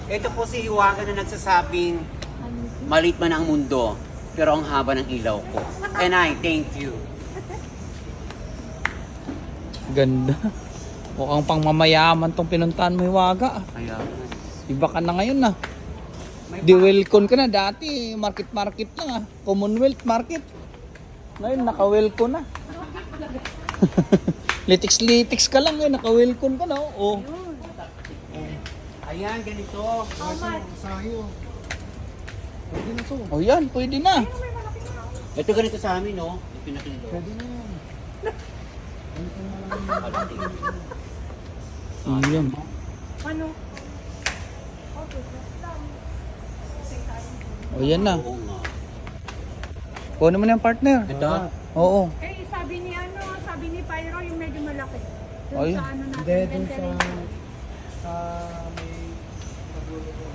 Ito po si Hiwaga na nagsasabing maliit man ang mundo, pero ang haba ng ilaw ko. And I thank you. Ganda. Mukhang pang mamayaman tong pinuntahan mo, Hiwaga. Kaya, Iba ka na ngayon na. Di Wilcon ka na. Dati, market lang ah. Commonwealth Market. Ngayon, naka-Wilcon na. Litiks ka lang eh. Naka-Wilcon ka na. Oh. ayan, ganito. Oh yan, pwede na. Ito ganito sa amin, no? Yung pinakilito. Pwede na yan. Ayan. Ano? Oh yan na. Oo nga. Kunin mo na yung partner. Ito? Oo. Eh, sabi ni Pyro, yung medyo malaki. Doon Ay, sa ano natin. Hindi, dun sa... ventilation. may kagulo ko.